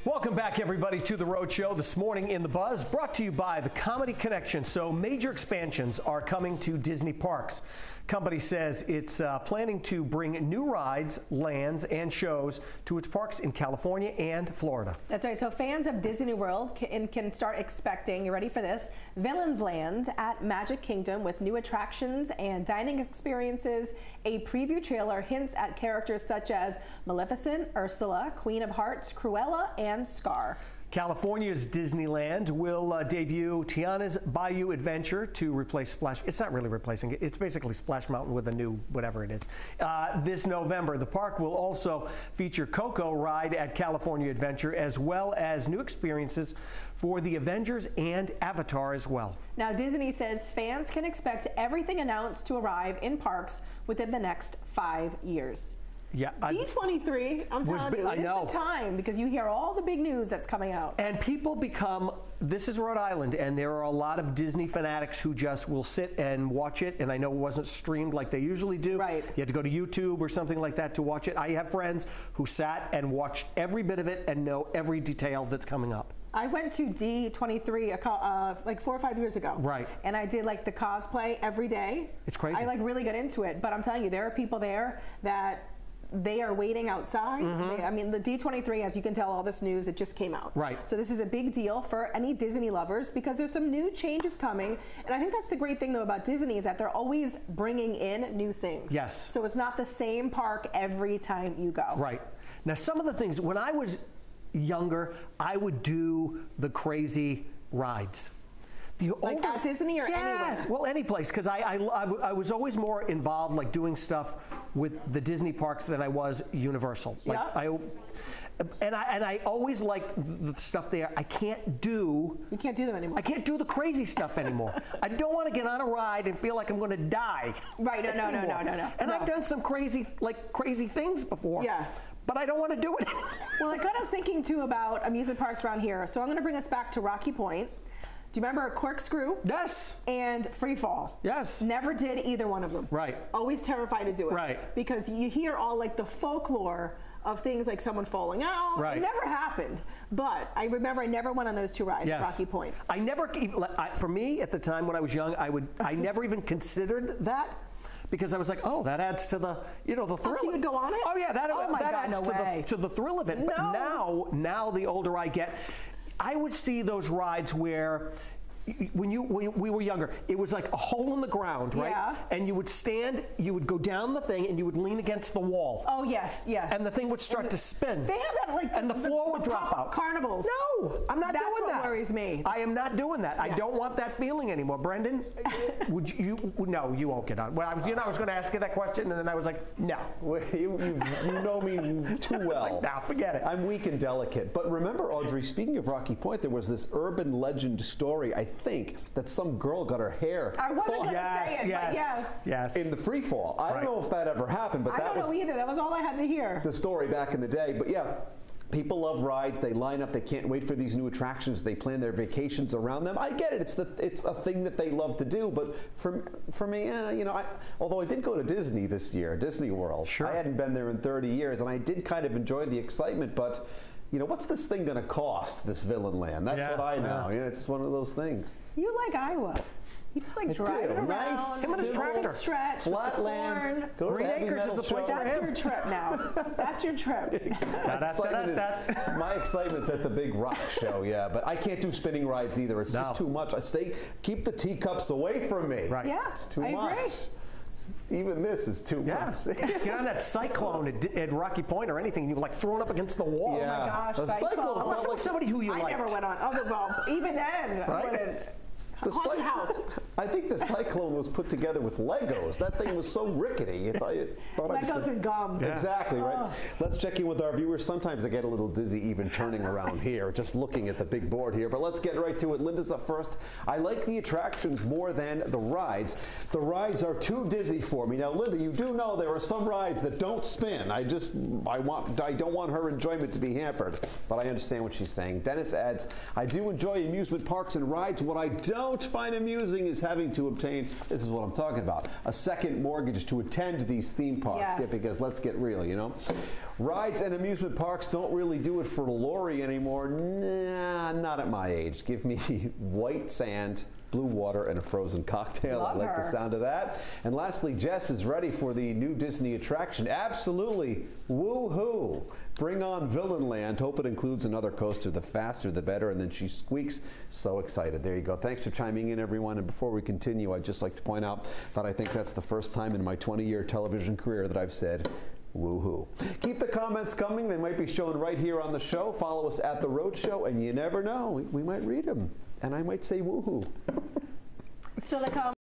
Welcome back, everybody, to The Rhode Show. This morning in The Buzz, brought to you by the Comedy Connection. So major expansions are coming to Disney parks. Company says it's planning to bring new rides, lands, and shows to its parks in California and Florida. That's right. So fans of Disney World can start expecting, you ready for this, Villains Land at Magic Kingdom with new attractions and dining experiences. A preview trailer hints at characters such as Maleficent, Ursula, Queen of Hearts, Cruella, and Scar. California's Disneyland will debut Tiana's Bayou Adventure to replace Splash. It's not really replacing it. It's basically Splash Mountain with a new whatever it is. This November, the park will also feature Coco Ride at California Adventure, as well as new experiences for the Avengers and Avatar as well. Now, Disney says fans can expect everything announced to arrive in parks within the next 5 years. Yeah, D23, I'm telling you, it is the time, because you hear all the big news that's coming out. And people become, this is Rhode Island, and there are a lot of Disney fanatics who just will sit and watch it, and I know it wasn't streamed like they usually do. Right. You had to go to YouTube or something like that to watch it. I have friends who sat and watched every bit of it and know every detail that's coming up. I went to D23 like 4 or 5 years ago. Right. And I did like the cosplay every day. It's crazy. I like really got into it, but I'm telling you, there are people there that they are waiting outside. I mean, the D23, as you can tell, all this news, it just came out. Right. So this is a big deal for any Disney lovers because there's some new changes coming. And I think that's the great thing, though, about Disney is that they're always bringing in new things. Yes. So it's not the same park every time you go. Right. Now, some of the things, when I was younger, I would do the crazy rides. Like at Disney or anywhere? Well, any place, because I was always more involved, like doing stuff with the Disney parks than I was Universal. Like I always liked the stuff there. You can't do them anymore. I can't do the crazy stuff anymore. I don't want to get on a ride and feel like I'm going to die. Right? No. And I've done some crazy things before. Yeah. But I don't want to do it. Well, I got us thinking too about amusement parks around here. So I'm going to bring us back to Rocky Point. Do you remember Corkscrew? Yes. And Free Fall? Yes. Never did either one of them. Right. Always terrified to do it. Right. Because you hear all like the folklore of things like someone falling out. Right. It never happened. But I remember I never went on those two rides at Rocky Point. I never, for me at the time when I was young, I never even considered that. Because I was like, oh, that adds to the, the thrill. Oh, so you'd go on it? Oh, yeah, that adds to the thrill of it. No. But now the older I get, I would see those rides where when we were younger, it was like a hole in the ground, right? Yeah. And you would stand, you would go down the thing, and you would lean against the wall. Oh, yes. And the thing would start to spin. They have that like and the floor would drop out. Carnivals. No, I'm not doing that. That's what worries me. I am not doing that. Yeah. I don't want that feeling anymore. Brendan, would you? No, you won't get on. Well, I was going to ask you that question, and then I was like, no. Well, you know me too well. Like, nah, forget it. I'm weak and delicate. But remember, Audrey, speaking of Rocky Point, there was this urban legend story, I think, that some girl got her hair. I wasn't going to say it, but yes. In the free fall. I don't know if that ever happened, but I don't know either. That was all I had to hear. The story back in the day. But yeah, people love rides. They line up. They can't wait for these new attractions. They plan their vacations around them. I get it. It's a thing that they love to do. But for me, although I did go to Disney this year, Disney World. Sure. I hadn't been there in 30 years, and I did kind of enjoy the excitement. But what's this thing going to cost? This Villain Land. That's what I know. It's just one of those things. You like Iowa. You just like driving around. Nice, him and his tractor. Stretch, flat land. Green Acres is the place for him. That's your trip now. That's your trip. My excitement's at the big rock show, yeah. But I can't do spinning rides either. It's just too much. Keep the teacups away from me. Right. Yeah, it's too much. Agree. Even this is too much. Get on that cyclone at Rocky Point or anything, and you're like thrown up against the wall. Yeah. Oh my gosh, cyclone. Unless it was somebody who you liked. I never went on. Well, even then, right? Haunted house. I think the cyclone was put together with Legos. That thing was so rickety. You thought Legos and gum. Yeah. Exactly, right? Oh. Let's check in with our viewers. Sometimes I get a little dizzy even turning around here, just looking at the big board here. But let's get right to it. Linda's up first. I like the attractions more than the rides. The rides are too dizzy for me. Now, Linda, you do know there are some rides that don't spin. I don't want her enjoyment to be hampered. But I understand what she's saying. Dennis adds, I do enjoy amusement parks and rides. What I don't find amusing is having to obtain, this is what I'm talking about, a second mortgage to attend these theme parks. Yes. Yeah, because let's get real, you know. Rides and amusement parks don't really do it for Lori anymore. Nah, not at my age. Give me white sand, blue water, and a frozen cocktail. Love I like her. the sound of that. And lastly, Jess is ready for the new Disney attraction. Absolutely. Woo-hoo. Bring on Villain Land. Hope it includes another coaster. The faster, the better. And then she squeaks. So excited. There you go. Thanks for chiming in, everyone. And before we continue, I'd just like to point out that I think that's the first time in my 20-year television career that I've said woohoo. Keep the comments coming. They might be shown right here on the show. Follow us at The Road Show, and you never know. We might read them, and I might say woohoo. Still to come.